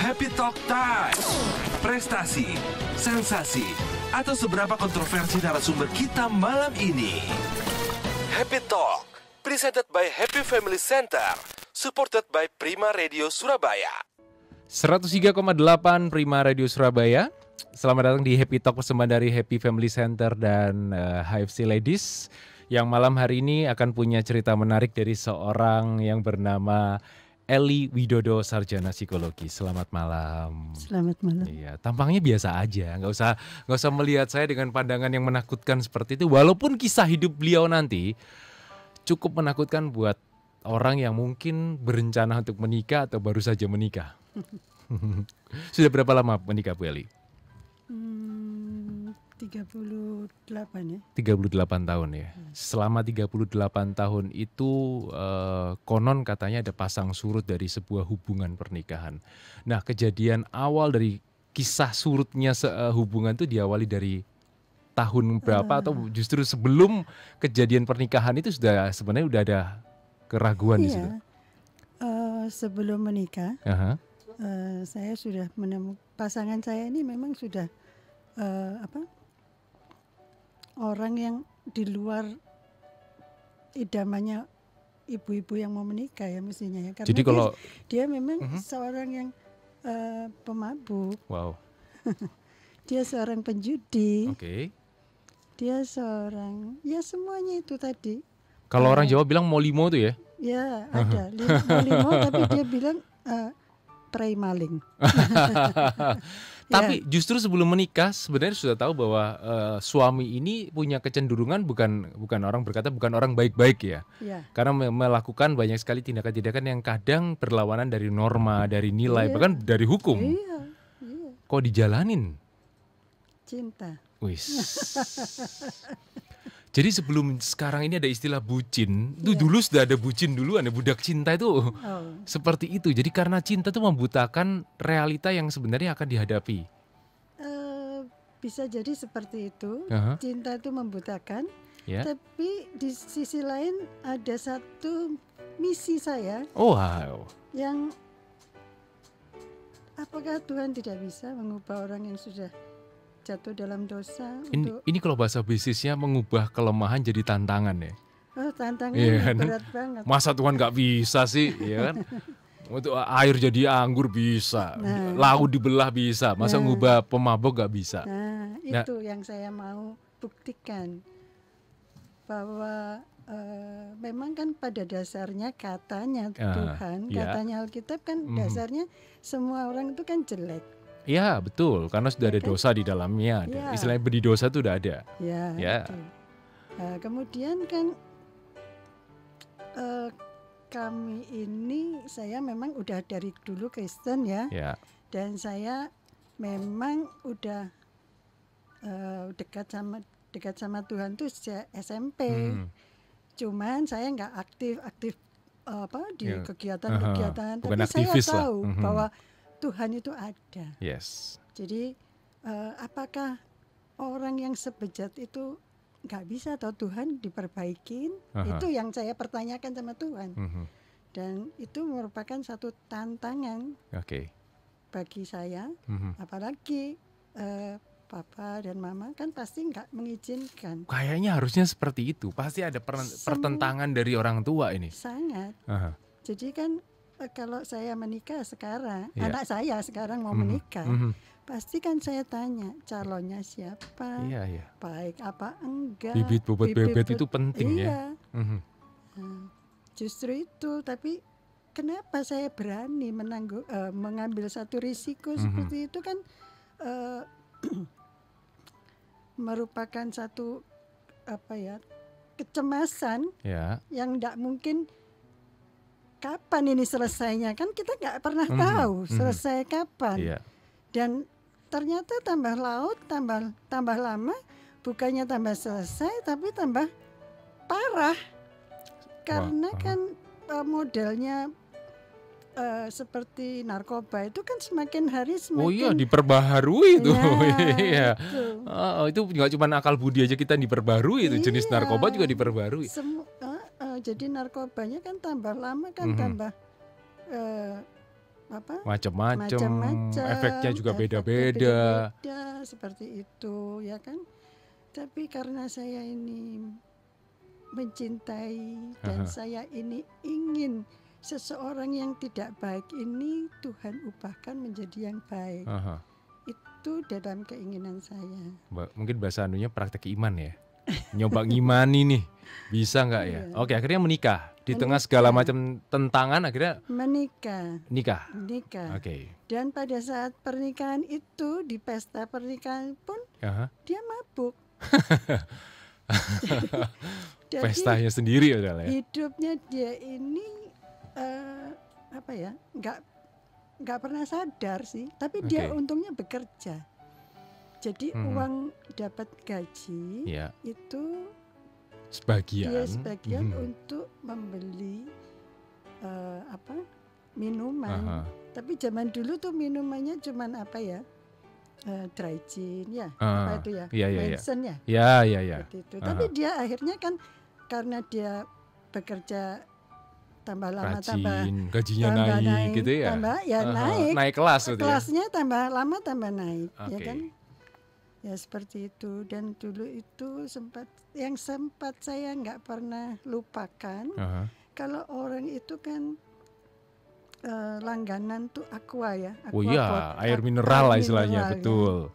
Happy Talk Time. Prestasi, sensasi, atau seberapa kontroversi narasumber kita malam ini. Happy Talk, presented by Happy Family Center, supported by Prima Radio Surabaya. 103,8 Prima Radio Surabaya. Selamat datang di Happy Talk persembahan dari Happy Family Center dan HFC Ladies, yang malam hari ini akan punya cerita menarik dari seorang yang bernama Eli Widodo, sarjana psikologi. Selamat malam. Selamat malam. Iya, tampangnya biasa aja, nggak usah melihat saya dengan pandangan yang menakutkan seperti itu. Walaupun kisah hidup beliau nanti cukup menakutkan buat orang yang mungkin berencana untuk menikah atau baru saja menikah. Sudah berapa lama menikah, Bu Eli? 38 ya. 38 tahun ya. Selama 38 tahun itu konon katanya ada pasang surut dari sebuah hubungan pernikahan. Nah, kejadian awal dari kisah surutnya hubungan itu diawali dari tahun berapa atau justru sebelum kejadian pernikahan itu sebenarnya udah ada keraguan di situ? Sebelum menikah, saya sudah menemukan pasangan saya ini memang sudah orang yang di luar idamannya ibu-ibu yang mau menikah ya mestinya ya. Karena jadi kalau dia memang seorang yang pemabuk. Wow. Dia seorang penjudi. Oke. Dia seorang ya semuanya itu tadi. Kalau orang Jawa bilang molimo tuh ya? Ya ada limo tapi dia bilang prai maling. Tapi justru sebelum menikah sebenarnya sudah tahu bahwa suami ini punya kecenderungan bukan orang berkata bukan orang baik-baik ya. Karena melakukan banyak sekali tindakan-tindakan yang kadang berlawanan dari norma, dari nilai, bahkan dari hukum. Kok dijalanin? Cinta. Wis. Jadi sebelum sekarang ini ada istilah bucin, itu dulu sudah ada bucin duluan ya, budak cinta itu seperti itu. Jadi karena cinta itu membutakan realita yang sebenarnya akan dihadapi. Bisa jadi seperti itu, cinta itu membutakan, tapi di sisi lain ada satu misi saya. Yang apakah Tuhan tidak bisa mengubah orang yang sudah jatuh dalam dosa? Ini kalau bahasa bisnisnya mengubah kelemahan jadi tantangan ya. Tantangan berat banget. Masa Tuhan nggak bisa sih, ya kan? Untuk air jadi anggur bisa, laut dibelah bisa, masa ngubah pemabok nggak bisa. Itu yang saya mau buktikan bahwa memang kan pada dasarnya katanya Tuhan, katanya Alkitab kan dasarnya semua orang itu kan jelek. Iya betul, karena sudah ada dosa di dalamnya. Istilahnya benih dosa itu udah ada. Betul. Kemudian kan kami ini, saya memang udah dari dulu Kristen ya. Dan saya memang udah dekat sama Tuhan tuh sejak SMP. Cuman saya nggak aktif di kegiatan-kegiatan. Tapi saya tahu bahwa Tuhan itu ada. Jadi apakah orang yang sebejat itu nggak bisa atau Tuhan diperbaikin? Itu yang saya pertanyakan sama Tuhan. Dan itu merupakan satu tantangan bagi saya. Apalagi Papa dan Mama kan pasti nggak mengizinkan. Kayaknya harusnya seperti itu. Pasti ada pertentangan dari orang tua ini. Sangat. Jadi kan kalau saya menikah sekarang, anak saya sekarang mau menikah, pasti kan saya tanya calonnya siapa, baik apa enggak. Bibit bobot bebet itu penting ya. Justru itu, tapi kenapa saya berani mengambil satu risiko seperti itu kan merupakan satu kecemasan yang tidak mungkin. Kapan ini selesainya? Kan kita nggak pernah tahu selesai kapan. Dan ternyata tambah laut, tambah lama, bukannya tambah selesai, tapi tambah parah. Karena kan modelnya seperti narkoba itu kan semakin hari semakin diperbaharui itu. Itu nggak cuma akal budi aja kita diperbarui, itu jenis narkoba juga diperbarui. Jadi narkobanya kan tambah lama kan tambah macam-macam, efeknya juga beda-beda. Seperti itu ya kan. Tapi karena saya ini mencintai dan saya ini ingin seseorang yang tidak baik ini Tuhan ubahkan menjadi yang baik. Itu dalam keinginan saya. Mungkin bahasa anunya praktek iman ya. Nyoba ngimani nih, bisa nggak ya? Oke, akhirnya menikah. Di tengah segala macam tentangan akhirnya nikah. Oke. Dan pada saat pernikahan itu, di pesta pernikahan pun dia mabuk. Pestanya sendiri adalah ya. Hidupnya dia ini nggak pernah sadar sih. Tapi dia untungnya bekerja. Jadi uang dapat gaji itu sebagian untuk membeli minuman. Tapi zaman dulu tuh minumannya cuman dry gin apa itu Manson ya. Itu. Tapi dia akhirnya kan karena dia bekerja tambah lama gajinya naik gitu ya. Naik kelas gitu kelasnya tambah lama tambah naik ya kan. Ya seperti itu. Dan dulu itu sempat saya nggak pernah lupakan. Kalau orang itu kan langganan tuh aqua ya. Air mineral lah istilahnya, betul.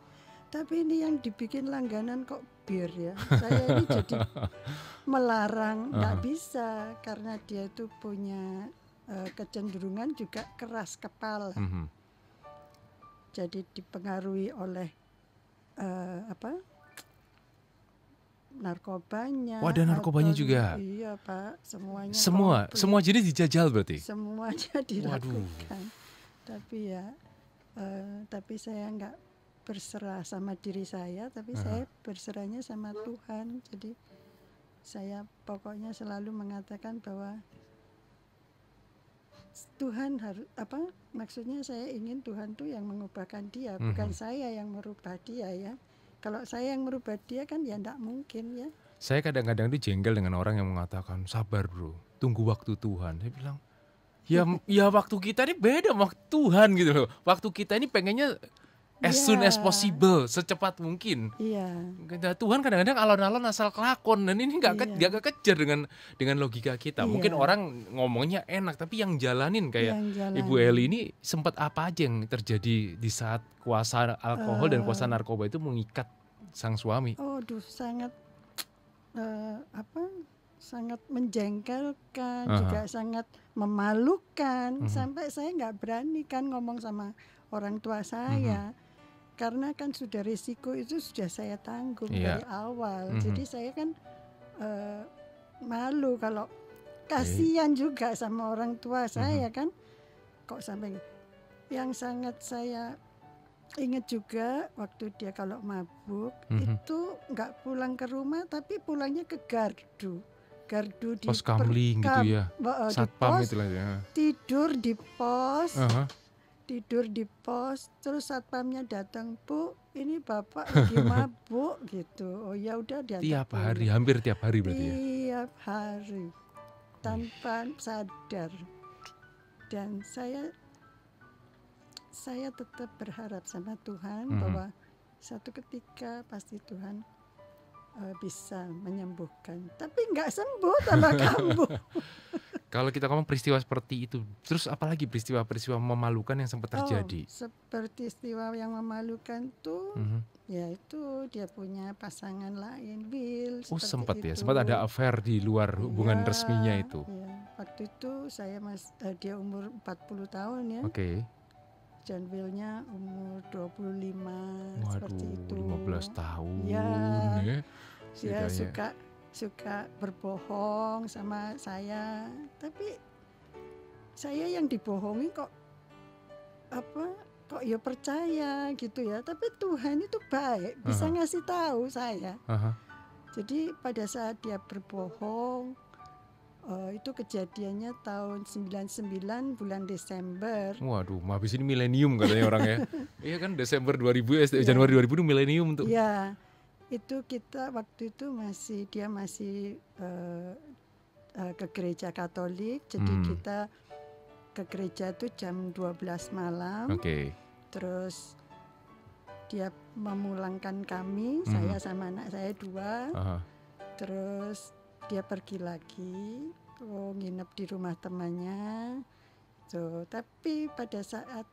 Tapi ini yang dibikin langganan kok bir ya. Saya ini jadi melarang, nggak bisa karena dia itu punya kecenderungan juga keras kepala. Jadi dipengaruhi oleh narkobanya. Ada narkobanya juga. Iya Pak, semuanya. Semua jenis dijajal berarti. Semuanya dilakukan. Tapi tapi saya nggak berserah sama diri saya, tapi saya berserahnya sama Tuhan. Jadi saya pokoknya selalu mengatakan bahwa Tuhan harus maksudnya saya ingin Tuhan tuh yang mengubahkan dia, bukan saya yang merubah dia ya. Kalau saya yang merubah dia kan ya enggak mungkin ya. Saya kadang-kadang tuh jengkel dengan orang yang mengatakan sabar bro, tunggu waktu Tuhan. Saya bilang ya waktu kita ini beda waktu Tuhan gitu loh. Waktu kita ini pengennya as soon as possible, secepat mungkin. Tuhan kadang-kadang alon-alon asal kelakon dan ini nggak kejar dengan logika kita. Mungkin orang ngomongnya enak, tapi yang jalanin kayak Ibu Eli ini sempat apa aja yang terjadi di saat kuasa alkohol dan kuasa narkoba itu mengikat sang suami? Sangat sangat menjengkelkan, juga sangat memalukan. Sampai saya nggak berani kan ngomong sama orang tua saya. Karena kan sudah risiko itu sudah saya tanggung dari awal. Jadi saya kan malu kalau kasihan juga sama orang tua saya kan. Kok sampai yang sangat saya ingat juga waktu dia kalau mabuk itu nggak pulang ke rumah tapi pulangnya ke gardu di pos kamling gitu ya. Satpam itulah ya. Tidur di pos, terus satpamnya datang, Bu, ini bapak lagi mabuk gitu. Oh ya udah dia. Hampir tiap hari berarti ya. Tiap hari, tanpa sadar. Dan saya tetap berharap sama Tuhan bahwa satu ketika pasti Tuhan bisa menyembuhkan. Tapi nggak sembuh tambah kambuh. Kalau kita ngomong peristiwa seperti itu, terus apalagi peristiwa-peristiwa memalukan yang sempat terjadi? Seperti peristiwa yang memalukan tuh, yaitu dia punya pasangan lain, Bill. Sempat ya, sempat ada affair di luar hubungan resminya itu. Waktu itu dia umur 40 tahun ya. John Willnya umur 25. Seperti itu. 15 tahun. Dia suka berbohong sama saya, tapi saya yang dibohongi kok ya percaya gitu ya. Tapi Tuhan itu baik, bisa ngasih tahu saya. Jadi pada saat dia berbohong, itu kejadiannya tahun 99 bulan Desember. Waduh, habis ini milenium katanya orang ya. Iya kan, Desember 2000, Januari 2000 itu milenium tuh. Iya. Itu kita waktu itu dia masih ke gereja Katolik, jadi kita ke gereja tuh jam 12 malam. Terus dia memulangkan kami, saya sama anak saya 2. Terus dia pergi lagi, nginep di rumah temannya. Tapi pada saat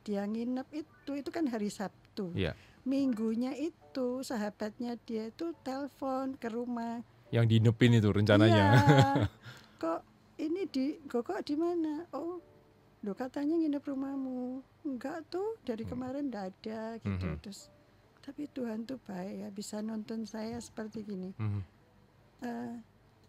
dia nginep itu kan hari Sabtu. Minggunya itu sahabatnya dia itu telepon ke rumah. Yang diinepin itu rencananya. Kok ini kok di mana? Oh, lo katanya nginep rumahmu. Enggak tuh, dari kemarin enggak ada gitu. Terus tapi Tuhan tuh baik ya, bisa nonton saya seperti gini.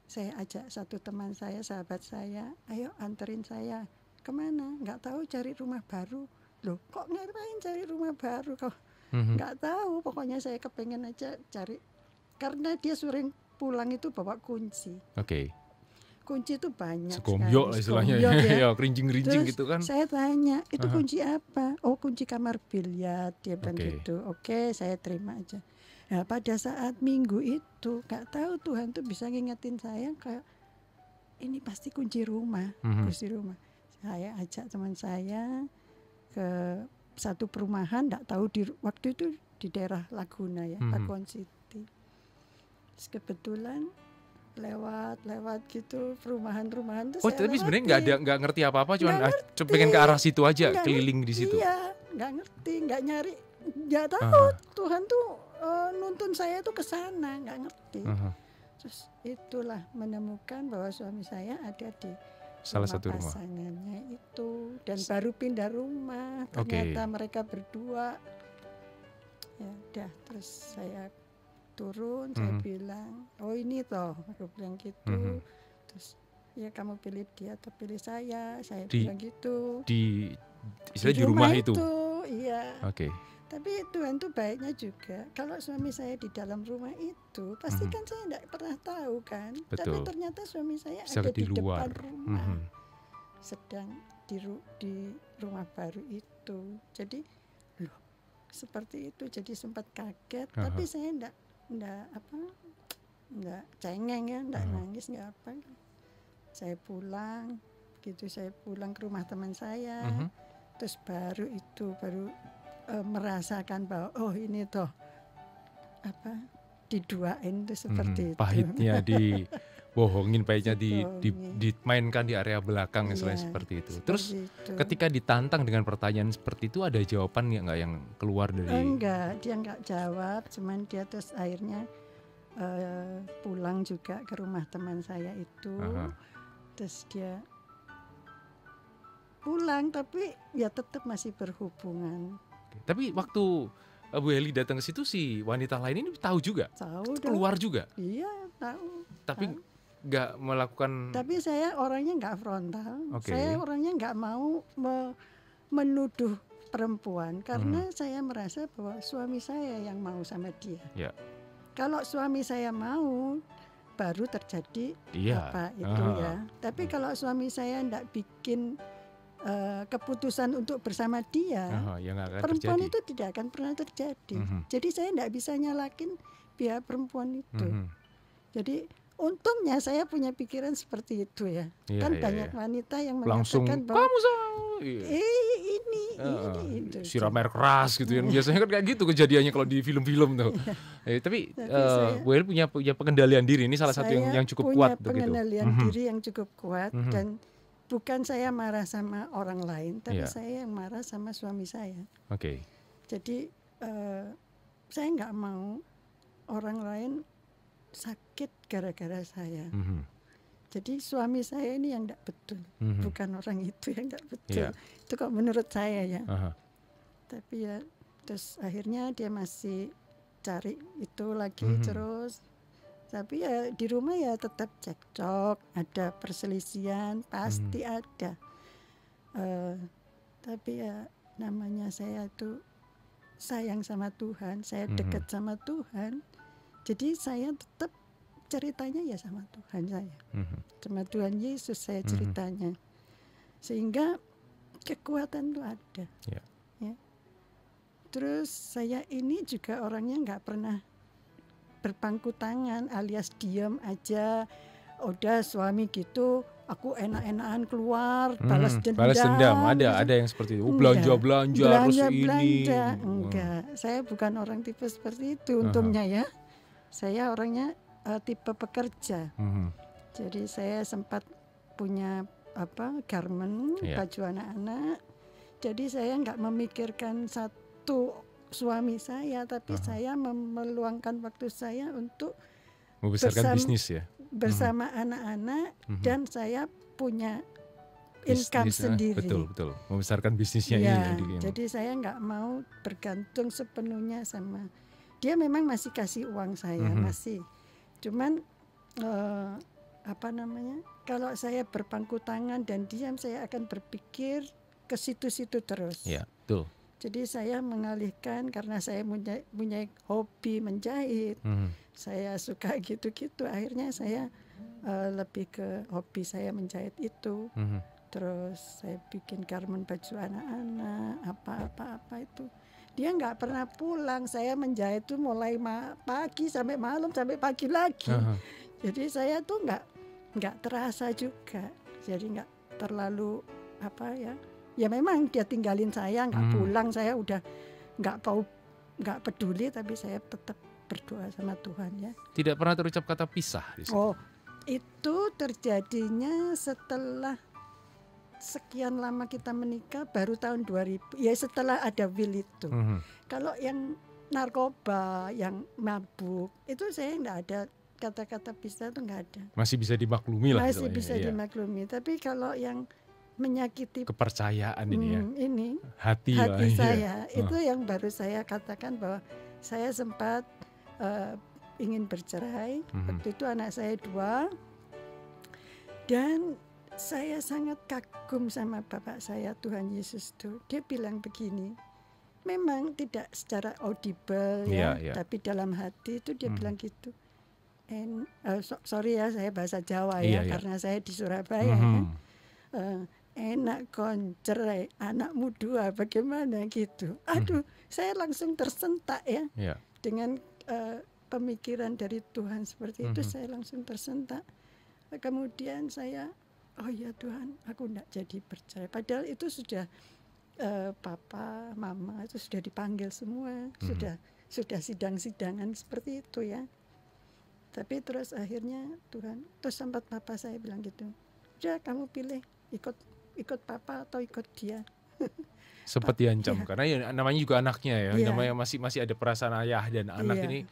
Saya ajak satu teman saya, sahabat saya, ayo anterin saya. Kemana? Nggak tahu, cari rumah baru. Loh, kok ngapain cari rumah baru? Kok nggak tahu, pokoknya saya kepengen aja cari. Karena dia sering pulang itu bawa kunci. Kunci itu banyak sekali. Istilahnya ya, kerincing-kerincing gitu kan. Saya tanya, itu kunci apa? Oh, kunci kamar biliar, dia bilang gitu. Oke, saya terima aja. Nah, pada saat minggu itu, nggak tahu Tuhan tuh bisa ngingetin saya kayak ini pasti kunci rumah, kunci rumah. Saya ajak teman saya ke satu perumahan, nggak tahu waktu itu di daerah Laguna ya, Pakuan City. Terus kebetulan lewat gitu perumahan-perumahan tuh. Tapi sebenarnya nggak ngerti apa-apa, cuman pengen ke arah situ aja, keliling di situ. Iya, nggak ngerti, nggak nyari, nggak tahu Tuhan tuh nuntun saya tuh ke sana, nggak ngerti. Terus itulah menemukan bahwa suami saya ada di salah satu rumah pasangannya itu, dan baru pindah rumah. Ternyata mereka berdua. Ya udah, terus saya turun, saya bilang, oh ini toh, aku bilang gitu. Terus ya kamu pilih dia atau pilih saya bilang gitu. Di rumah itu. Iya. Tapi Tuhan tuh baiknya juga. Kalau suami saya di dalam rumah itu, pasti kan saya tidak pernah tahu kan. Tapi ternyata suami saya ada di luar depan rumah, sedang di rumah baru itu. Jadi loh, seperti itu. Jadi sempat kaget. Tapi saya enggak cengeng ya, enggak nangis, enggak apa. Saya pulang gitu, saya pulang ke rumah teman saya. Terus baru merasakan bahwa oh ini toh diduain tuh seperti itu. Pahitnya dibohongin, pahitnya dimainkan di area belakang, istilahnya seperti itu. Terus ketika ditantang dengan pertanyaan seperti itu, ada jawaban nggak yang keluar dari? Enggak, dia nggak jawab, cuman dia terus akhirnya pulang juga ke rumah teman saya itu. Terus dia pulang, tapi ya tetap masih berhubungan. Tapi waktu Bu Heli datang ke situ, si wanita lain ini tahu juga? Tahu. Keluar juga? Iya, tahu. Tapi nggak melakukan. Tapi saya orangnya nggak frontal. Saya orangnya nggak mau menuduh perempuan, karena saya merasa bahwa suami saya yang mau sama dia. Kalau suami saya mau, baru terjadi apa itu ya. Tapi kalau suami saya nggak bikin keputusan untuk bersama dia, perempuan itu tidak akan pernah terjadi. Jadi saya tidak bisa nyalakin pihak perempuan itu. Jadi untungnya saya punya pikiran seperti itu ya. Banyak wanita yang mengatakan bahwa ini siram air keras gitu ya. Biasanya kan kayak gitu kejadiannya kalau di film-film tuh. Tapi Bu Heli punya pengendalian diri. Ini salah satu yang cukup kuat. Saya punya pengendalian diri yang cukup kuat, dan bukan saya marah sama orang lain, tapi saya yang marah sama suami saya. Jadi saya nggak mau orang lain sakit gara-gara saya. Jadi suami saya ini yang nggak betul, bukan orang itu yang nggak betul. Itu kok menurut saya ya. Tapi ya terus akhirnya dia masih cari itu lagi terus. Tapi ya di rumah ya tetap cekcok, ada perselisihan, pasti ada. Tapi ya namanya saya itu sayang sama Tuhan, saya dekat sama Tuhan. Jadi saya tetap ceritanya ya sama Tuhan saya. Sama Tuhan Yesus saya ceritanya. Sehingga kekuatan itu ada. Ya. Terus saya ini juga orangnya nggak pernah berpangku tangan alias diam aja. Udah suami gitu, aku enak-enakan keluar, balas dendam. Balas dendam, ada yang seperti itu. Belanja harus ini. Enggak, saya bukan orang tipe seperti itu untungnya ya. Saya orangnya tipe pekerja. Jadi saya sempat punya garment, baju anak-anak. Jadi saya enggak memikirkan satu suami saya, tapi saya meluangkan waktu saya untuk membesarkan bisnis ya. Bersama anak-anak dan saya punya income sendiri. Betul. Membesarkan bisnisnya ini. Jadi saya nggak mau bergantung sepenuhnya sama dia. Memang masih kasih uang saya masih. Cuman kalau saya berpangku tangan dan diam, saya akan berpikir ke situ-situ terus. Ya, betul. Jadi saya mengalihkan karena saya punya hobi menjahit. Saya suka gitu-gitu. Akhirnya saya lebih ke hobi saya menjahit itu. Terus saya bikin garment baju anak-anak, apa itu. Dia nggak pernah pulang. Saya menjahit tuh mulai pagi sampai malam sampai pagi lagi. Jadi saya tuh nggak terasa juga. Jadi nggak terlalu Ya memang dia tinggalin saya, nggak pulang, saya udah nggak peduli, tapi saya tetap berdoa sama Tuhan ya. Tidak pernah terucap kata pisah di situ. Itu terjadinya setelah sekian lama kita menikah, baru tahun 2000. Ya setelah ada will itu. Kalau yang narkoba, yang mabuk, itu saya nggak ada kata-kata pisah, itu nggak ada. Masih bisa dimaklumi lah. Masih bisa dimaklumi. Tapi kalau yang menyakiti kepercayaan ini ya. Ini hati saya itu yang baru saya katakan bahwa saya sempat ingin bercerai. Waktu itu anak saya 2 dan saya sangat kagum sama bapak saya, Tuhan Yesus tuh. Dia bilang begini, memang tidak secara audible tapi dalam hati itu dia bilang gitu. Sorry ya, saya bahasa Jawa karena saya di Surabaya enak kon cerai anakmu 2 bagaimana gitu. Aduh, saya langsung tersentak ya. Dengan pemikiran dari Tuhan seperti itu, saya langsung tersentak. Kemudian saya, oh ya Tuhan, aku enggak jadi bercerai. Padahal itu sudah papa, mama itu sudah dipanggil semua, sudah sidang-sidangan seperti itu ya. Tapi terus akhirnya Tuhan, terus sempat papa saya bilang gitu, udah kamu pilih ikut papa atau ikut dia. Sempat diancam karena ya namanya juga anaknya ya, namanya masih ada perasaan ayah dan anak ini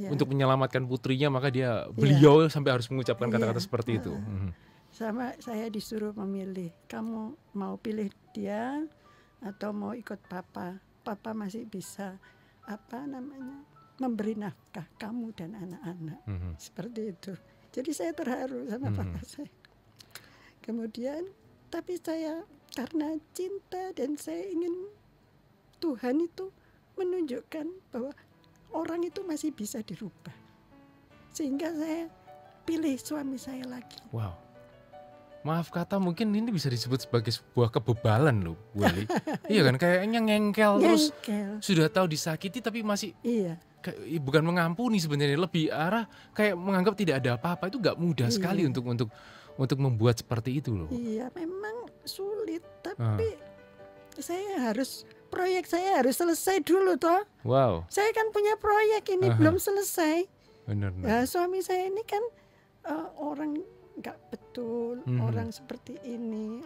untuk menyelamatkan putrinya, maka beliau sampai harus mengucapkan kata-kata seperti itu. Sama saya disuruh memilih, kamu mau pilih dia atau mau ikut papa. Papa masih bisa memberi nafkah kamu dan anak-anak. Seperti itu. Jadi saya terharu sama papa saya. Kemudian tapi saya karena cinta dan saya ingin Tuhan itu menunjukkan bahwa orang itu masih bisa dirubah. Sehingga saya pilih suami saya lagi. Wow. Maaf kata mungkin ini bisa disebut sebagai sebuah kebebalan loh, Bu Ali. Iya kan, kayaknya ngengkel terus sudah tahu disakiti tapi masih bukan mengampuni sebenarnya, lebih arah kayak menganggap tidak ada apa-apa. Itu gak mudah sekali untuk membuat seperti itu loh. Iya, memang sulit, tapi proyek saya harus selesai dulu toh. Wow. Saya kan punya proyek ini belum selesai. Benar. Nah, suami saya ini kan orang nggak betul, orang seperti ini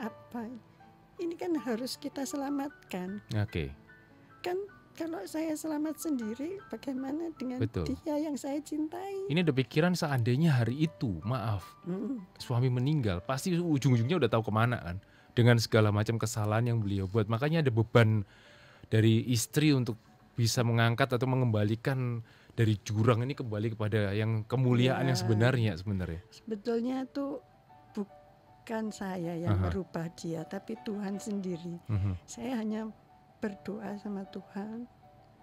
ini kan harus kita selamatkan. Oke. Kan kalau saya selamat sendiri, bagaimana dengan dia yang saya cintai? Ini ada pikiran seandainya hari itu, maaf, suami meninggal, pasti ujung-ujungnya udah tahu kemana kan, dengan segala macam kesalahan yang beliau buat. Makanya ada beban dari istri untuk bisa mengangkat atau mengembalikan dari jurang ini kembali kepada yang kemuliaan yang sebenarnya. Sebetulnya itu bukan saya yang merubah dia, tapi Tuhan sendiri. Saya hanya berdoa sama Tuhan.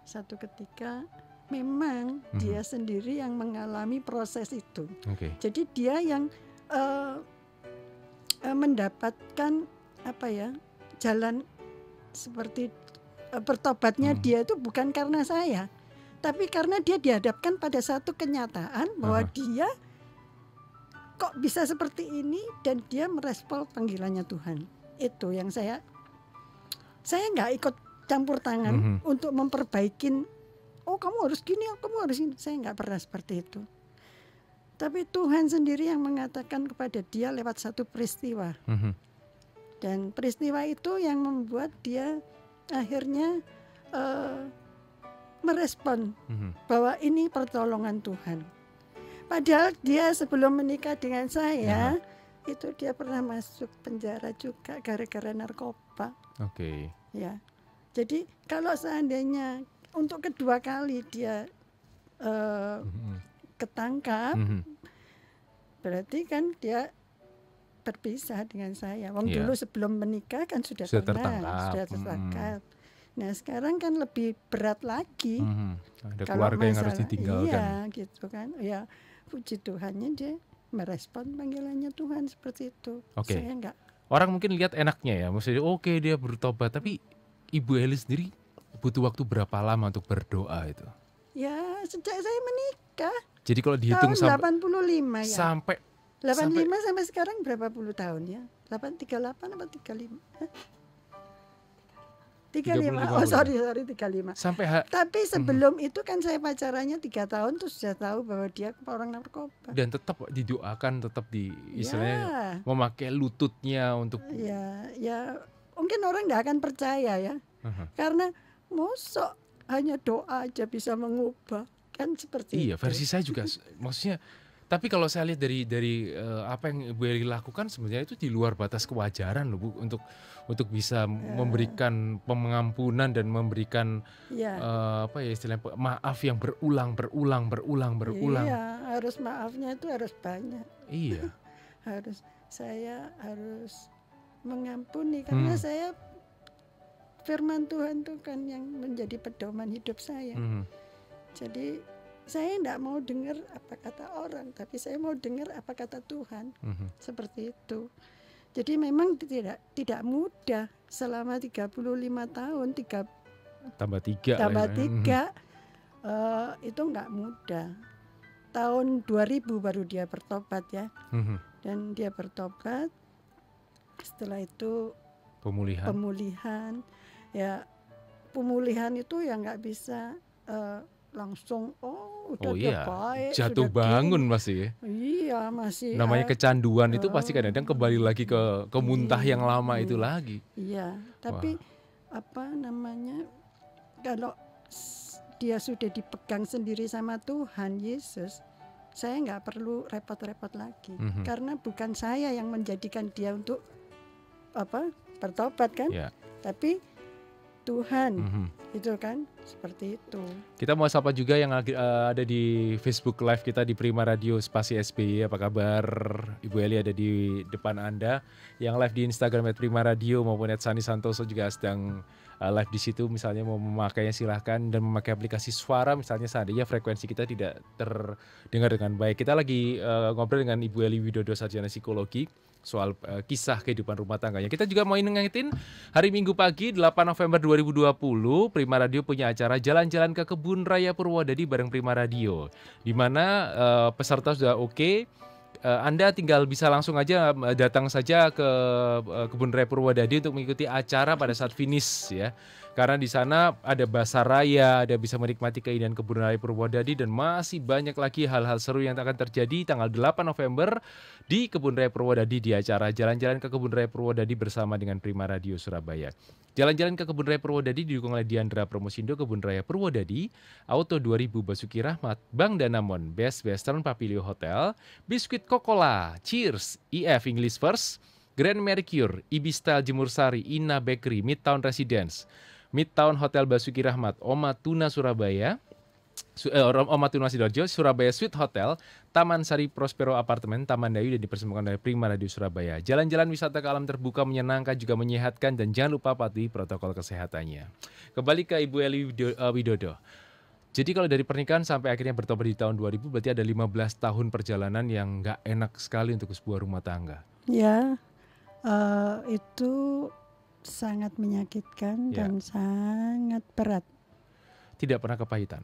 Satu ketika memang dia sendiri yang mengalami proses itu. Jadi dia yang mendapatkan jalan seperti bertobatnya dia itu bukan karena saya, tapi karena dia dihadapkan pada satu kenyataan bahwa dia kok bisa seperti ini, dan dia merespon panggilannya Tuhan. Itu yang saya nggak ikut campur tangan untuk memperbaikin, oh kamu harus gini, kamu harus ini. Saya nggak pernah seperti itu. Tapi Tuhan sendiri yang mengatakan kepada dia lewat satu peristiwa. Dan peristiwa itu yang membuat dia akhirnya merespon bahwa ini pertolongan Tuhan. Padahal dia sebelum menikah dengan saya, itu dia pernah masuk penjara juga gara-gara narkoba. Oke. Ya, jadi kalau seandainya untuk kedua kali dia ketangkap, berarti kan dia berpisah dengan saya. Wong dulu sebelum menikah kan sudah tertangkap. Nah sekarang kan lebih berat lagi. Ada keluarga yang harus ditinggalkan. Iya, gitu kan. Ya, puji Tuhannya dia merespon panggilannya Tuhan seperti itu. Saya enggak. Orang mungkin lihat enaknya ya, maksudnya oke, dia bertobat, tapi Ibu Eli sendiri butuh waktu berapa lama untuk berdoa itu? Ya, sejak saya menikah. Jadi kalau dihitung tahun 85 ya. Sampai 85 sampai sekarang berapa puluh tahun ya? 38 apa 35? 35. Oh sorry 35. Tapi sebelum itu kan saya pacarannya 3 tahun, terus sudah tahu bahwa dia orang narkoba. Dan tetap didoakan, tetap istilahnya memakai lututnya untuk. Ya mungkin orang tidak akan percaya ya, karena mosok hanya doa aja bisa mengubah, kan seperti itu. Iya, versi saya juga maksudnya. Tapi kalau saya lihat dari apa yang Ibu Eli lakukan, sebenarnya itu di luar batas kewajaran loh Bu, untuk bisa memberikan pengampunan dan memberikan istilahnya maaf yang berulang. Iya, harus maafnya itu harus banyak. Iya. Saya harus mengampuni karena saya firman Tuhan itu kan yang menjadi pedoman hidup saya. Jadi saya tidak mau dengar apa kata orang, tapi saya mau dengar apa kata Tuhan. Seperti itu. Jadi memang tidak mudah selama 35 tahun, tambah 3 itu enggak mudah. Tahun 2000 baru dia bertobat ya. Dan dia bertobat. Setelah itu pemulihan. Ya, pemulihan itu ya enggak bisa langsung baik, jatuh bangun masih. Iya, masih. Namanya kecanduan itu pasti kadang-kadang kembali lagi ke muntah yang lama itu lagi. Iya, tapi kalau dia sudah dipegang sendiri sama Tuhan Yesus, saya nggak perlu repot-repot lagi. Karena bukan saya yang menjadikan dia untuk bertobat kan, tapi Tuhan, itu kan seperti itu. Kita mau sapa juga yang ada di Facebook Live kita di Prima Radio Spasi SBY. Apa kabar? Ibu Eli ada di depan Anda. Yang live di Instagram @Prima Radio maupun @Sani Santoso juga sedang live di situ. Misalnya mau memakainya silahkan, dan memakai aplikasi suara misalnya seandainya frekuensi kita tidak terdengar dengan baik. Kita lagi ngobrol dengan Ibu Eli Widodo, sarjana psikologi, soal kisah kehidupan rumah tangganya. Kita juga mau ingetin hari Minggu pagi 8 November 2020 Prima Radio punya acara jalan-jalan ke Kebun Raya Purwodadi bareng Prima Radio, di mana peserta sudah oke. Anda tinggal bisa langsung aja datang saja ke Kebun Raya Purwodadi untuk mengikuti acara pada saat finish ya. Karena di sana ada basar raya, ada bisa menikmati keindahan Kebun Raya Purwodadi, dan masih banyak lagi hal-hal seru yang akan terjadi tanggal 8 November di Kebun Raya Purwodadi di acara Jalan-Jalan ke Kebun Raya Purwodadi bersama dengan Prima Radio Surabaya. Jalan-jalan ke Kebun Raya Purwodadi didukung oleh Diandra Promosindo, Kebun Raya Purwodadi, Auto 2000 Basuki Rahmat, Bank Danamon, Best Western Papilio Hotel, Biskuit Coca-Cola, Cheers, EF English First, Grand Mercure, Ibistal Jemur Sari, Ina Bakery, Midtown Residence, Midtown Hotel Basuki Rahmat, Oma Tuna Surabaya, Oma Tuna Sidoarjo, Surabaya Suite Hotel, Taman Sari Prospero Apartemen, Taman Dayu, dan dipersembahkan oleh Prima Radio Surabaya. Jalan-jalan wisata ke alam terbuka menyenangkan, juga menyehatkan, dan jangan lupa patuhi protokol kesehatannya. Kembali ke Ibu Eli Widodo. Jadi kalau dari pernikahan sampai akhirnya bertobat di tahun 2000, berarti ada 15 tahun perjalanan yang nggak enak sekali untuk sebuah rumah tangga. Ya, itu sangat menyakitkan dan sangat berat. Tidak pernah kepahitan?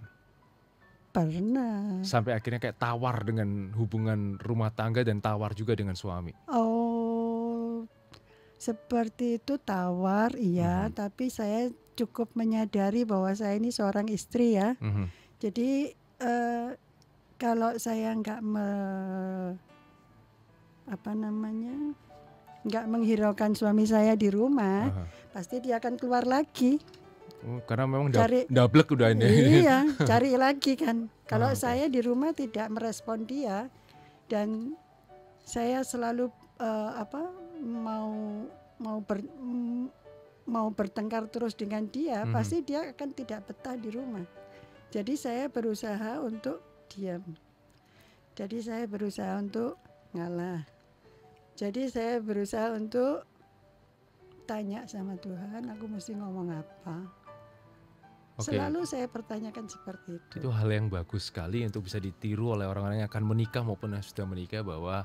Pernah. Sampai akhirnya kayak tawar dengan hubungan rumah tangga dan tawar juga dengan suami. Oh, seperti itu tawar, iya. Tapi saya cukup menyadari bahwa saya ini seorang istri ya. Jadi kalau saya nggak nggak menghiraukan suami saya di rumah, pasti dia akan keluar lagi. Karena memang dablek udah ini. Iya, cari lagi kan. Kalau saya di rumah tidak merespon dia dan saya selalu mau bertengkar terus dengan dia, pasti dia akan tidak betah di rumah. Jadi saya berusaha untuk diam. Jadi saya berusaha untuk ngalah. Jadi saya berusaha untuk tanya sama Tuhan, aku mesti ngomong apa. Selalu saya pertanyakan seperti itu. Itu hal yang bagus sekali untuk bisa ditiru oleh orang-orang yang akan menikah maupun yang sudah menikah, bahwa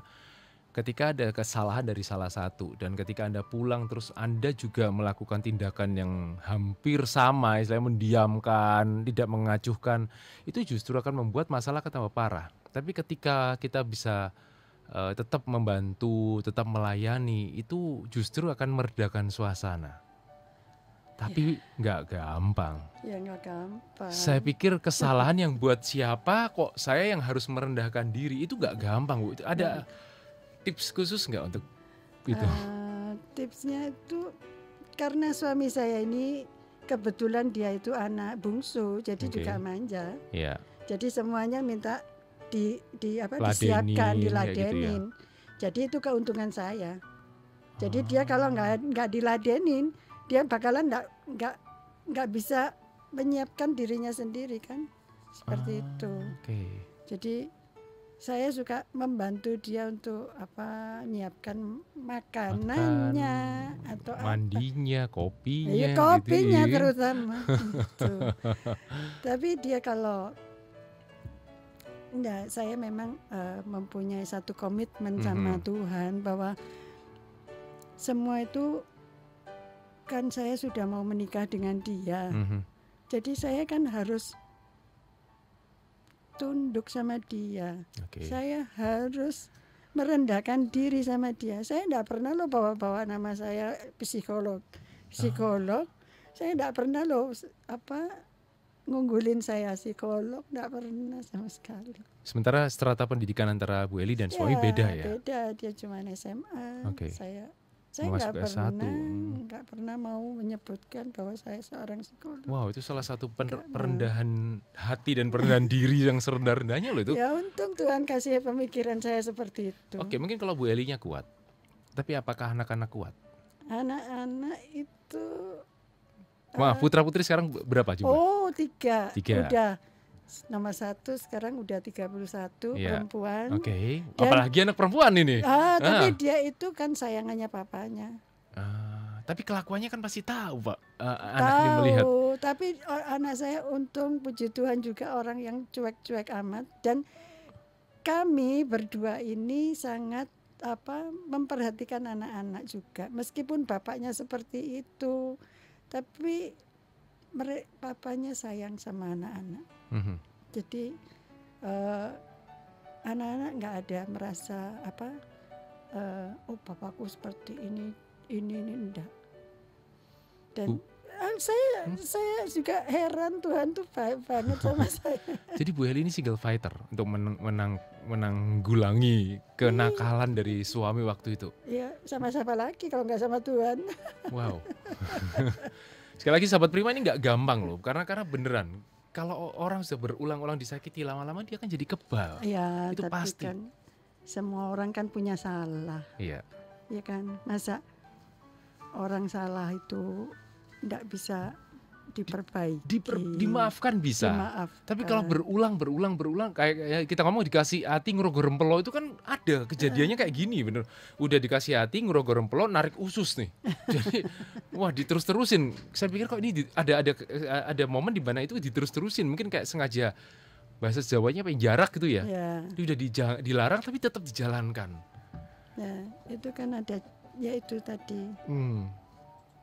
ketika ada kesalahan dari salah satu dan ketika Anda pulang terus Anda juga melakukan tindakan yang hampir sama, istilahnya mendiamkan, tidak mengacuhkan, itu justru akan membuat masalah tambah parah. Tapi ketika kita bisa tetap membantu, tetap melayani, itu justru akan meredakan suasana. Tapi nggak gampang. Ya nggak gampang. Saya pikir kesalahan yang buat siapa kok saya yang harus merendahkan diri, itu nggak gampang, Bu. Itu ada tips khusus nggak untuk itu? Tipsnya itu karena suami saya ini kebetulan dia itu anak bungsu, jadi juga manja. Yeah. Jadi semuanya minta disiapkan, diladenin. Gitu ya. Jadi itu keuntungan saya. Jadi dia kalau nggak diladenin, dia bakalan nggak bisa menyiapkan dirinya sendiri kan, seperti itu. Jadi saya suka membantu dia untuk nyiapkan makanannya atau mandinya, kopinya. Iya, kopinya gitu. Terutama. Gitu. Tapi dia kalau enggak, saya memang mempunyai satu komitmen sama Tuhan bahwa semua itu kan saya sudah mau menikah dengan dia. Jadi saya kan harus tunduk sama dia. Saya harus merendahkan diri sama dia. Saya enggak pernah loh bawa-bawa nama saya psikolog. Saya enggak pernah loh ngunggulin saya psikolog, enggak pernah sama sekali. Sementara strata pendidikan antara Bu Eli dan suami beda ya? Beda, dia cuma SMA. Saya nggak pernah mau menyebutkan bahwa saya seorang psikolog. Wow, itu salah satu perendahan hati dan perendahan diri yang serendah-rendahnya loh itu. Ya untung Tuhan kasih pemikiran saya seperti itu. Mungkin kalau Bu Elinya kuat, tapi apakah anak-anak kuat? Anak-anak itu putra-putri sekarang berapa jumlah? Oh, 3. Udah nomor 1 sekarang udah 31 perempuan. Apalagi anak perempuan ini. Tapi dia itu kan sayangannya papanya. Tapi kelakuannya kan pasti tahu, Pak. Anak ini melihat. Tapi anak saya untung puji Tuhan juga orang yang cuek-cuek amat, dan kami berdua ini sangat memperhatikan anak-anak juga. Meskipun bapaknya seperti itu, tapi papanya sayang sama anak-anak. Jadi anak-anak nggak ada merasa bapakku seperti ini enggak. Dan saya juga heran, Tuhan tuh baik banget sama saya. Jadi Bu Eli ini single fighter untuk menanggulangi kenakalan dari suami waktu itu. Iya, sama siapa lagi kalau nggak sama Tuhan. Wow. Sekali lagi sahabat Prima, ini nggak gampang loh, karena beneran kalau orang sudah berulang-ulang disakiti, lama-lama dia kan jadi kebal. Iya, itu tapi pasti. Kan semua orang kan punya salah. Iya. Iya kan, masa orang salah itu nggak bisa diperbaiki. Dimaafkan bisa. Tapi kalau berulang kayak kita ngomong dikasih hati ngerogoh rempelo, itu kan ada kejadiannya kayak gini, bener. Udah dikasih hati ngerogoh rempelo, narik usus nih. Jadi diterus-terusin. Saya pikir kok ini ada momen di mana itu diterus-terusin, mungkin kayak sengaja, bahasa Jawanya jarak gitu ya. Itu udah dilarang tapi tetap dijalankan. Ya, itu kan ada, ya itu tadi.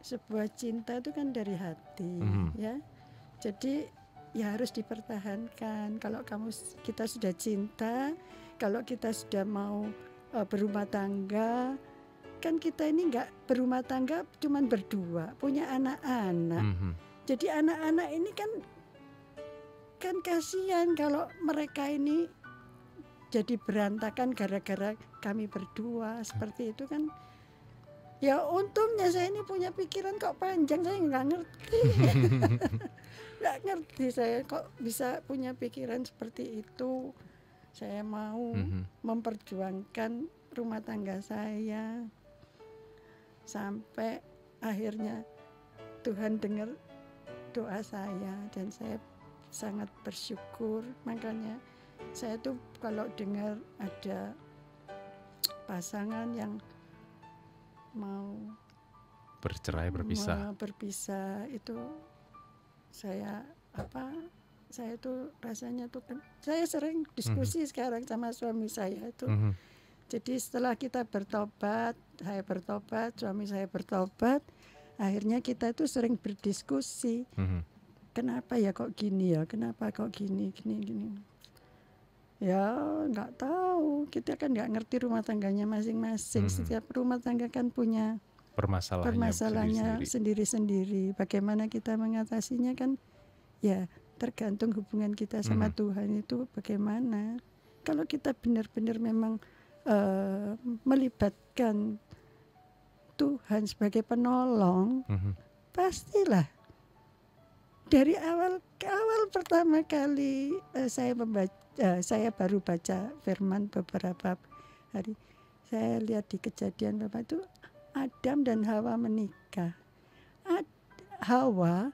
Sebuah cinta itu kan dari hati, ya. Jadi ya harus dipertahankan. Kalau kita sudah cinta, kalau kita sudah mau berumah tangga, kan kita ini nggak berumah tangga cuman berdua, punya anak-anak. Jadi anak-anak ini kan kasihan kalau mereka ini jadi berantakan gara-gara kami berdua seperti itu kan. Ya untungnya saya ini punya pikiran kok panjang, saya nggak ngerti. Nggak ngerti saya kok bisa punya pikiran seperti itu. Saya mau memperjuangkan rumah tangga saya sampai akhirnya Tuhan dengar doa saya dan saya sangat bersyukur. Makanya saya tuh kalau dengar ada pasangan yang mau berpisah itu saya tuh rasanya tuh kan saya sering diskusi sekarang sama suami saya itu. Jadi setelah kita bertobat, saya bertobat, suami saya bertobat, akhirnya kita itu sering berdiskusi. Kenapa ya kok gini ya? Kenapa kok gini? Ya nggak tahu, kita kan nggak ngerti rumah tangganya masing-masing. Setiap rumah tangga kan punya permasalahannya sendiri-sendiri. Bagaimana kita mengatasinya kan ya tergantung hubungan kita sama Tuhan itu bagaimana. Kalau kita benar-benar memang melibatkan Tuhan sebagai penolong, pastilah dari awal pertama kali saya baru baca firman beberapa hari, saya lihat di Kejadian Bapak itu Adam dan Hawa menikah. Hawa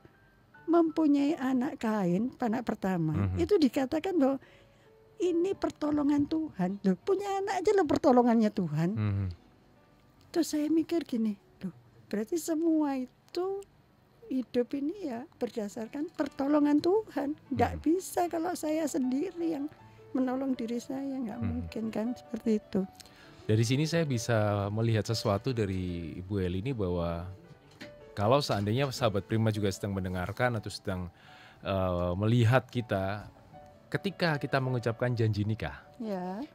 mempunyai anak Kain, anak pertama. Itu dikatakan bahwa ini pertolongan Tuhan. Loh, punya anak aja loh pertolongannya Tuhan. Terus saya mikir gini, loh, berarti semua itu hidup ini ya berdasarkan pertolongan Tuhan. Nggak bisa kalau saya sendiri yang menolong diri saya, nggak mungkin kan seperti itu. Dari sini saya bisa melihat sesuatu dari Ibu Eli ini bahwa kalau seandainya sahabat Prima juga sedang mendengarkan atau sedang melihat kita, ketika kita mengucapkan janji nikah,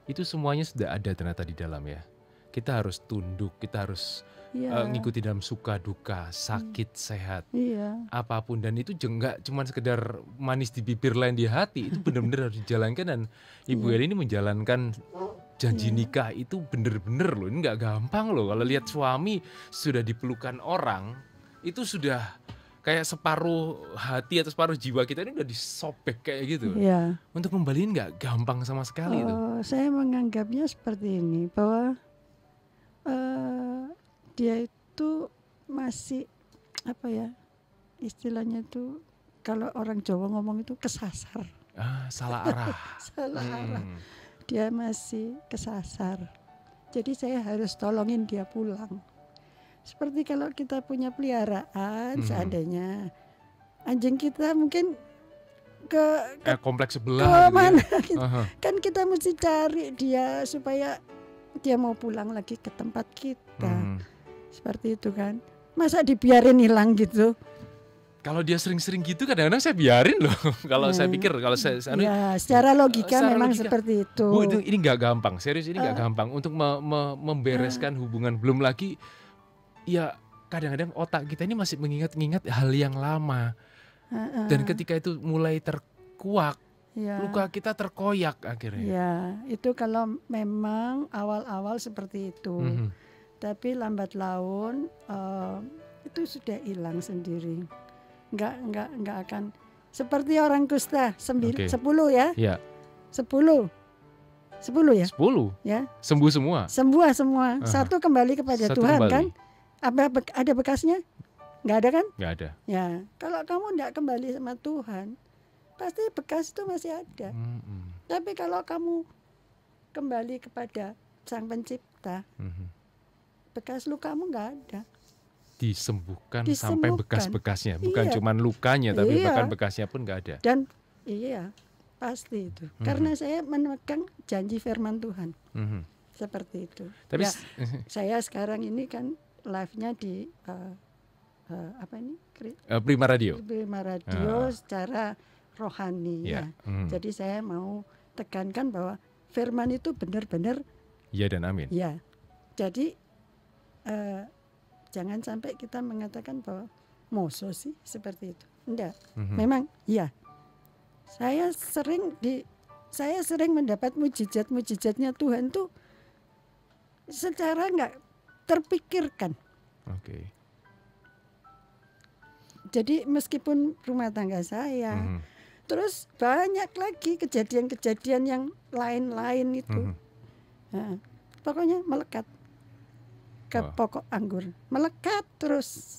itu semuanya sudah ada ternyata di dalam ya. Kita harus tunduk, kita harus ngikuti dalam suka duka, sakit sehat, apapun, dan itu enggak cuma sekedar manis di bibir lain di hati, itu benar-benar harus dijalankan. Dan Ibu Eli ini menjalankan janji nikah itu benar-benar loh, ini nggak gampang loh. Kalau lihat suami sudah dipelukan orang, itu sudah kayak separuh hati atau separuh jiwa kita ini udah disobek kayak gitu. Untuk kembaliin nggak gampang sama sekali itu. Saya menganggapnya seperti ini, bahwa dia itu masih apa ya istilahnya itu, kalau orang Jawa ngomong itu kesasar. Salah arah. Salah arah. Dia masih kesasar. Jadi saya harus tolongin dia pulang. Seperti kalau kita punya peliharaan, seandainya anjing kita mungkin ke kompleks sebelah ke mana gitu. Kan kita mesti cari dia supaya dia mau pulang lagi ke tempat kita. Seperti itu kan. Masa dibiarin hilang gitu? Kalau dia sering-sering gitu kadang-kadang saya biarin loh. Kalau saya pikir, kalau saya secara logika memang seperti itu. Bu, ini nggak gampang, serius ini nggak gampang untuk membereskan hubungan. Belum lagi ya kadang-kadang otak kita ini masih mengingat-ingat hal yang lama. Dan ketika itu mulai terkuak, luka kita terkoyak akhirnya. Ya, itu kalau memang awal-awal seperti itu. Tapi lambat laun itu sudah hilang sendiri. Nggak akan seperti orang kusta 10 ya. 10 ya. 10 ya. Sembuh semua. Satu kembali kepada Tuhan kembali. Kan? Ada bekasnya? Nggak ada kan? Nggak ada. Ya, kalau kamu nggak kembali sama Tuhan, pasti bekas itu masih ada. Tapi kalau kamu kembali kepada Sang Pencipta, bekas lukamu nggak ada. Disembuhkan sampai bekas-bekasnya, bukan cuma lukanya, tapi bahkan bekasnya pun nggak ada. Dan pasti itu. Karena saya memegang janji firman Tuhan, seperti itu. Tapi saya sekarang ini kan live-nya di Prima Radio. Secara rohani ya. Jadi saya mau tekankan bahwa firman itu benar-benar ya dan amin. Ya. Jadi jangan sampai kita mengatakan bahwa moso sih seperti itu. Enggak. Memang ya. Saya sering mendapat mujizat-mujizatnya Tuhan tuh secara enggak terpikirkan. Oke. Jadi meskipun rumah tangga saya, terus banyak lagi kejadian-kejadian yang lain-lain itu. Nah, pokoknya melekat ke pokok anggur, melekat terus.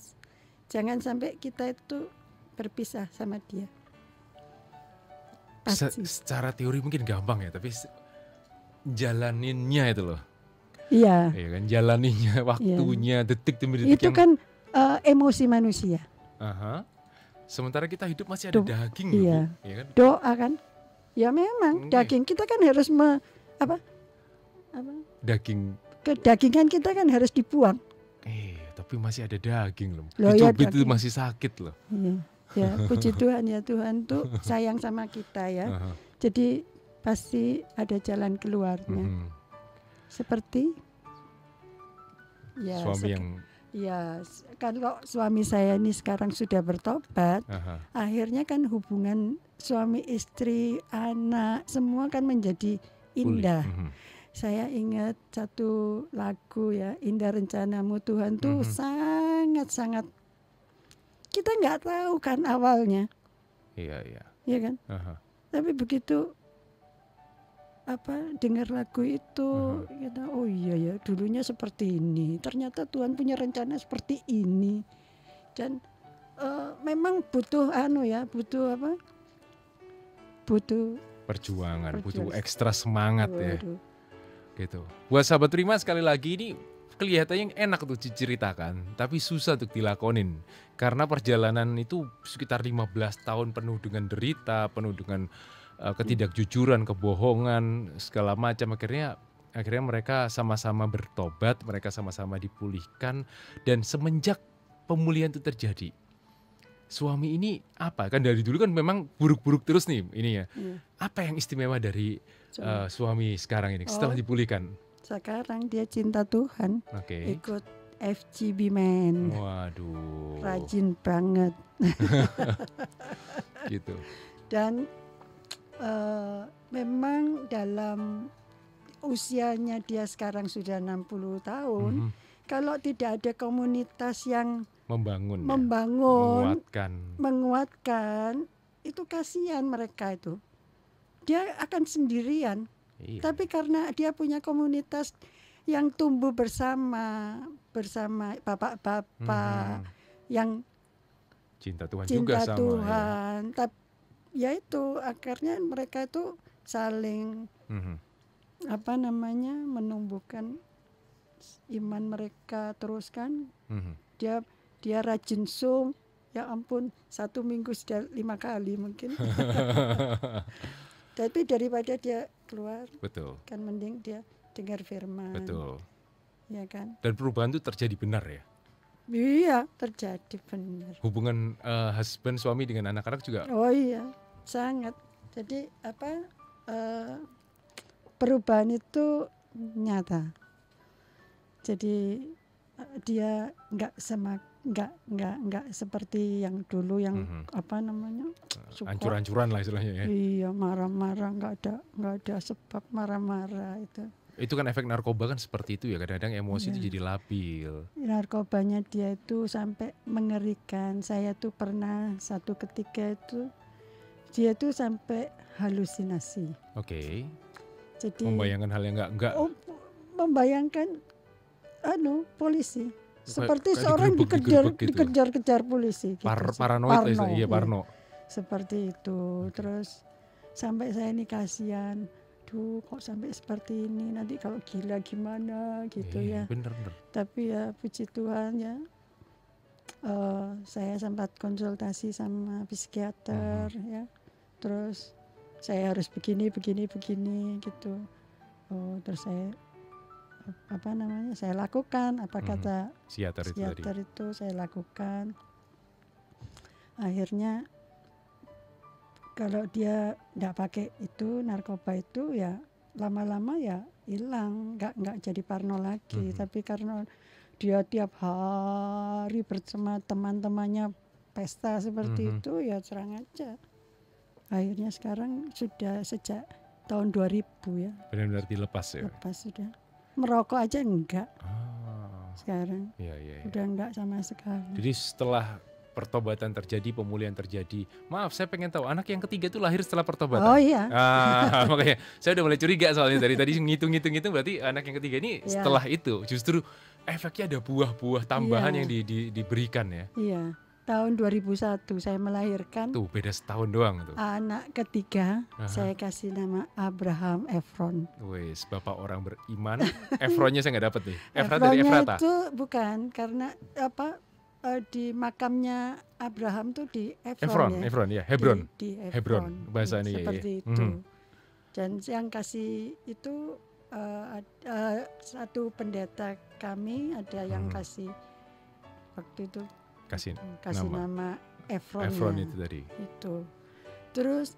Jangan sampai kita itu berpisah sama dia. Secara teori mungkin gampang ya, tapi jalaninnya itu loh. Iya. Iya kan, jalaninya, waktunya, detik demi detik. Itu kan emosi manusia. Sementara kita hidup masih ada daging loh, iya. Bu. Ya kan? Doa kan, ya memang daging kita kan harus daging. Kedagingan kita kan harus dibuang. Tapi masih ada daging loh. Dicubit itu masih sakit loh. Iya. Ya, puji Tuhan ya, Tuhan tuh sayang sama kita ya. Jadi pasti ada jalan keluarnya. Seperti ya, suami yang ya, kalau suami saya ini sekarang sudah bertobat, akhirnya kan hubungan suami istri, anak semua kan menjadi indah. Saya ingat satu lagu ya, Indah Rencanamu Tuhan tuh sangat-sangat, kita nggak tahu kan awalnya. Iya kan? Tapi begitu dengar lagu itu, kita oh iya ya, dulunya seperti ini. Ternyata Tuhan punya rencana seperti ini. Dan memang butuh butuh perjuangan, butuh ekstra semangat ya. Gitu. Buat sahabat Rima, sekali lagi ini kelihatannya enak tuh diceritakan, tapi susah untuk dilakonin. Karena perjalanan itu sekitar 15 tahun penuh dengan derita, penuh dengan ketidakjujuran, kebohongan, segala macam. Akhirnya mereka sama-sama bertobat, mereka sama-sama dipulihkan, dan semenjak pemulihan itu terjadi, suami ini apa? Kan dari dulu kan memang buruk-buruk terus nih ini ya. Apa yang istimewa dari suami sekarang ini setelah dipulihkan? Sekarang dia cinta Tuhan, ikut FGB Man. Waduh, rajin banget. Gitu. Dan memang dalam usianya dia sekarang sudah 60 tahun, kalau tidak ada komunitas yang menguatkan, itu kasihan mereka itu. Dia akan sendirian. Iya. Tapi karena dia punya komunitas yang tumbuh bersama bapak-bapak yang cinta Tuhan juga sama Tuhan. Ya itu akhirnya mereka itu saling menumbuhkan iman mereka terus kan. Dia rajin Zoom, ya ampun, 1 minggu sudah 5 kali mungkin. Tapi daripada dia keluar, betul, kan mending dia dengar firman. Betul. Ya kan? Dan perubahan itu terjadi benar ya? Iya, terjadi benar. Hubungan husband suami dengan anak-anak juga? Oh iya, sangat. Jadi perubahan itu nyata. Jadi dia nggak seperti yang dulu yang ancur-ancuran lah istilahnya ya. Iya, marah-marah, nggak ada sebab marah-marah itu. Itu kan efek narkoba kan seperti itu ya, kadang-kadang emosi itu jadi labil. Narkobanya dia itu sampai mengerikan. Saya tuh pernah satu ketika itu dia tuh sampai halusinasi. Oke. Jadi membayangkan hal yang enggak. Membayangkan polisi. Seperti seorang dikejar polisi. Gitu. Paranoid lah, iya parno. Seperti itu. Terus sampai saya ini kasihan. Duh, kok sampai seperti ini, nanti kalau gila gimana gitu ya. Bener. Tapi ya puji Tuhan ya, saya sempat konsultasi sama psikiater ya. Terus saya harus begini gitu. Terus saya saya lakukan apa kata psikiater itu saya lakukan. Akhirnya kalau dia nggak pakai itu narkoba itu ya lama-lama ya hilang, nggak jadi parno lagi. Tapi karena dia tiap hari bersama teman-temannya pesta seperti itu ya serang aja. Akhirnya sekarang sudah sejak tahun 2000 ya. Benar-benar dilepas ya? Lepas sudah. Merokok aja enggak. Sekarang ya. udah enggak sama sekali. Jadi setelah pertobatan terjadi, pemulihan terjadi. Maaf, saya pengen tahu anak yang ketiga itu lahir setelah pertobatan. Oh iya. Makanya saya udah mulai curiga soalnya dari tadi ngitung berarti anak yang ketiga ini setelah itu justru efeknya ada buah-buah tambahan yang diberikan ya. Iya. Tahun 2001 saya melahirkan. Tuh beda setahun doang tuh. Anak ketiga saya kasih nama Abraham Efron. Wes, bapak orang beriman. Efronnya saya nggak dapet nih. Efronnya dari Efrata. itu bukan karena di makamnya Abraham tuh di Efron ya, Hebron. Di Hebron bahasa ini seperti ya. itu. Dan yang kasih itu satu pendeta kami ada yang kasih waktu itu kasih nama Efron itu tadi. Itu. Terus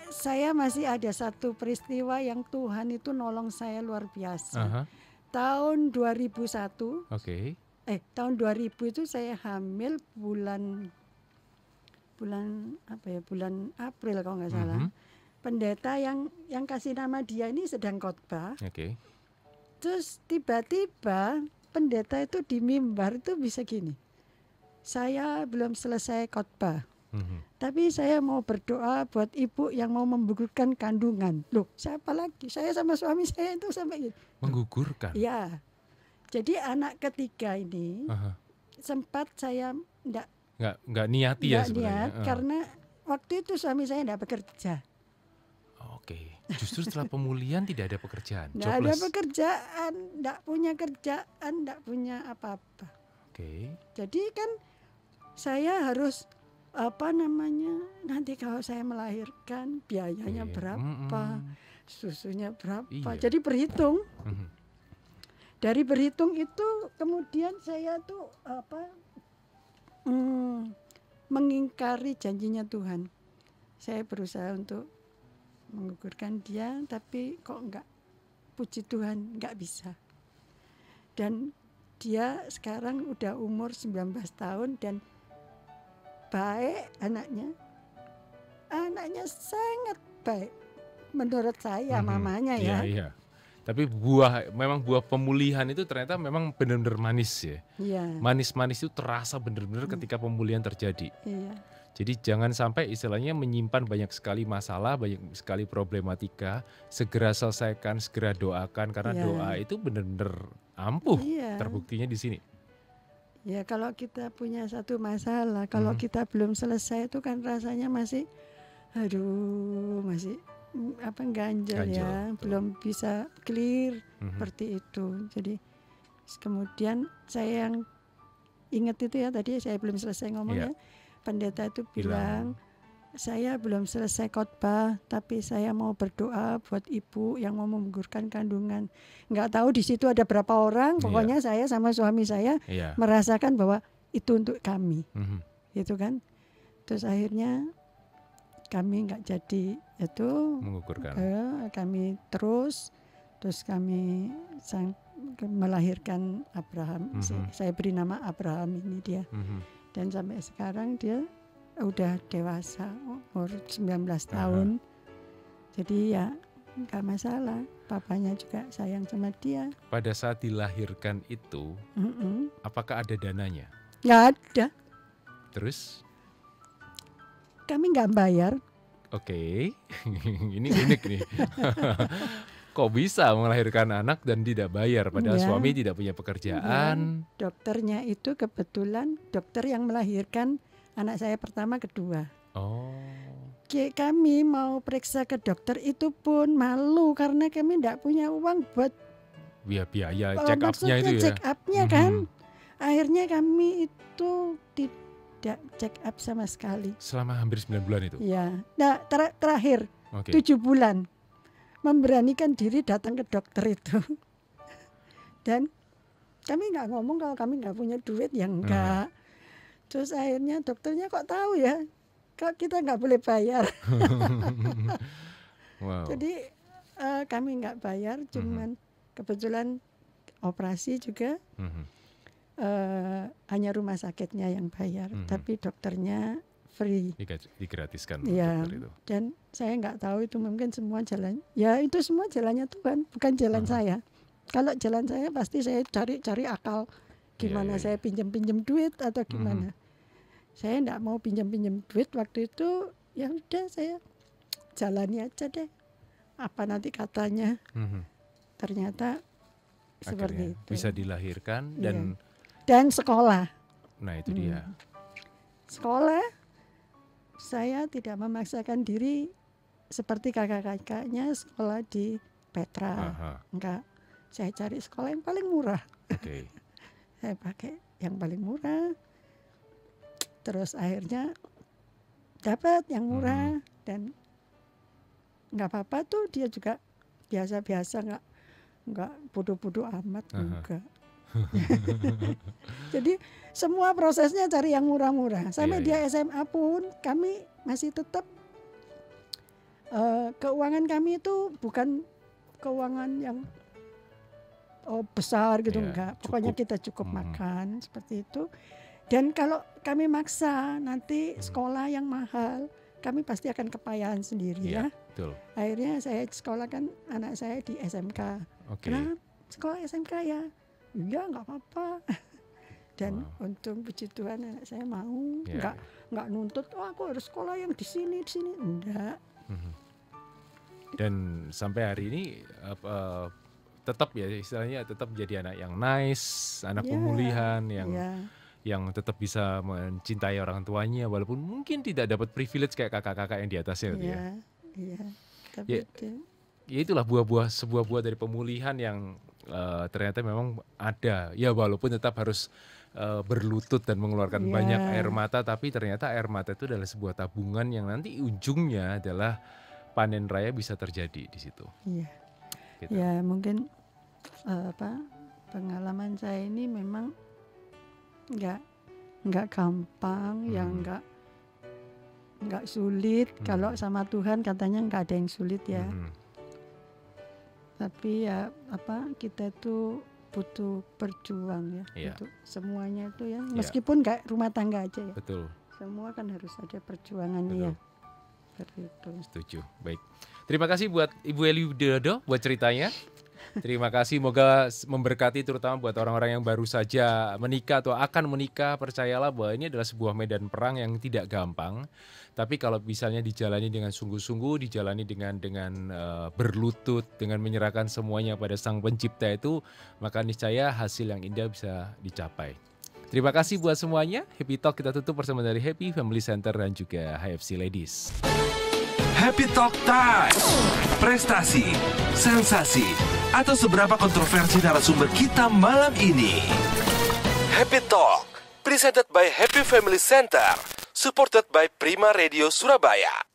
saya masih ada satu peristiwa yang Tuhan itu nolong saya luar biasa. Tahun 2001. Tahun 2000 itu saya hamil bulan April kalau nggak salah. Pendeta yang kasih nama dia ini sedang khotbah. Terus tiba-tiba pendeta itu di mimbar itu bisa gini. Saya belum selesai khotbah. Tapi saya mau berdoa buat ibu yang mau menggugurkan kandungan. Loh, siapa lagi? Saya sama suami saya itu sampai gitu. Menggugurkan? Iya. Jadi anak ketiga ini sempat saya nggak niati ya sebenarnya. Karena waktu itu suami saya tidak bekerja. Justru setelah pemulihan tidak ada pekerjaan. Tidak ada pekerjaan, tidak punya kerjaan, tidak punya apa-apa. Jadi kan saya harus nanti kalau saya melahirkan biayanya berapa, susunya berapa. Jadi berhitung. Dari berhitung itu kemudian saya tuh mengingkari janjinya Tuhan. Saya berusaha untuk menggugurkan dia, tapi kok enggak, puji Tuhan enggak bisa. Dan dia sekarang udah umur 19 tahun dan baik anaknya sangat baik menurut saya, mamanya ya. Iya. Tapi memang buah pemulihan itu ternyata memang benar-benar manis ya. Manis-manis itu terasa benar-benar ketika pemulihan terjadi. Jadi jangan sampai istilahnya menyimpan banyak sekali masalah, banyak sekali problematika, segera selesaikan, segera doakan karena doa itu benar-benar ampuh. Terbuktinya di sini. Ya kalau kita punya satu masalah, kalau kita belum selesai itu kan rasanya masih ganjel ya, belum bisa clear seperti itu. Jadi kemudian saya yang ingat itu ya, tadi saya belum selesai ngomong ya. Pendeta itu bilang, saya belum selesai khotbah, tapi saya mau berdoa buat ibu yang mau menggugurkan kandungan. Nggak tahu di situ ada berapa orang, pokoknya saya sama suami saya merasakan bahwa itu untuk kami, gitu kan. Terus akhirnya kami nggak jadi itu menggugurkan. Kami terus kami melahirkan Abraham. Saya beri nama Abraham ini dia. Dan sampai sekarang dia udah dewasa, umur 19 tahun. Jadi ya nggak masalah. Papanya juga sayang sama dia. Pada saat dilahirkan itu, apakah ada dananya? Nggak ada. Terus? Kami nggak bayar. Ini unik nih. Kok bisa melahirkan anak dan tidak bayar padahal suami tidak punya pekerjaan? Dokternya itu kebetulan dokter yang melahirkan anak saya pertama kedua. Kami mau periksa ke dokter itu pun malu karena kami tidak punya uang buat biaya check up-nya itu ya. Check up-nya kan. Akhirnya kami itu tidak check up sama sekali. Selama hampir 9 bulan itu? Ya, terakhir 7 bulan. Memberanikan diri datang ke dokter itu. Dan kami nggak ngomong kalau kami nggak punya duit, ya enggak. Terus akhirnya dokternya kok tahu ya. kok kita nggak boleh bayar. Wow. Jadi kami nggak bayar, cuman kebetulan operasi juga hanya rumah sakitnya yang bayar, tapi dokternya free. Digratiskan ya, dokter itu. Dan saya nggak tahu itu mungkin semua jalan. Ya itu semua jalannya Tuhan, bukan jalan saya. Kalau jalan saya pasti saya cari akal. Gimana saya pinjam duit atau gimana. Saya nggak mau pinjam duit waktu itu. Ya udah saya jalani aja deh. Apa nanti katanya. Ternyata seperti itu. Bisa dilahirkan dan sekolah. Nah itu dia. Sekolah, saya tidak memaksakan diri seperti kakak-kakaknya sekolah di Petra. Enggak, saya cari sekolah yang paling murah. Okay. Saya pakai yang paling murah. Terus akhirnya dapat yang murah dan nggak apa-apa tuh, dia juga biasa-biasa, nggak bodoh-bodoh amat juga. Jadi semua prosesnya cari yang murah-murah. Sampai dia SMA pun kami masih tetap keuangan kami itu bukan keuangan yang besar gitu, enggak. Pokoknya kita cukup makan seperti itu. Dan kalau kami maksa nanti sekolah yang mahal, kami pasti akan kepayahan sendiri ya. Betul. Akhirnya saya sekolahkan anak saya di SMK. Nah, sekolah SMK ya. Iya, nggak apa-apa. Dan untung puji Tuhan anak saya mau, nggak nuntut, aku harus sekolah yang di sini, enggak. Dan sampai hari ini tetap ya istilahnya tetap jadi anak yang nice, anak pemulihan yang tetap bisa mencintai orang tuanya walaupun mungkin tidak dapat privilege kayak kakak-kakak yang di atasnya gitu ya. Iya. Tapi ya itulah sebuah buah dari pemulihan yang ternyata memang ada ya, walaupun tetap harus berlutut dan mengeluarkan banyak air mata, tapi ternyata air mata itu adalah sebuah tabungan yang nanti ujungnya adalah panen raya bisa terjadi di situ. Iya. Gitu. Ya mungkin pengalaman saya ini memang nggak gampang, yang nggak sulit. Kalau sama Tuhan katanya nggak ada yang sulit ya. Tapi ya kita tuh butuh berjuang ya untuk semuanya itu ya. Meskipun nggak rumah tangga aja ya. Betul. Semua kan harus ada perjuangannya ya. Seperti itu. Setuju. Baik. Terima kasih buat Ibu Eli Widodo buat ceritanya. Terima kasih, semoga memberkati terutama buat orang-orang yang baru saja menikah atau akan menikah. Percayalah bahwa ini adalah sebuah medan perang yang tidak gampang. Tapi kalau misalnya dijalani dengan sungguh-sungguh, dijalani dengan berlutut, dengan menyerahkan semuanya pada Sang Pencipta itu, maka niscaya hasil yang indah bisa dicapai. Terima kasih buat semuanya. Happy Talk kita tutup bersama dari Happy Family Center dan juga HFC Ladies. Happy Talk Time. Prestasi, sensasi, atau seberapa kontroversi narasumber kita malam ini. Happy Talk, presented by Happy Family Center, supported by Prima Radio Surabaya.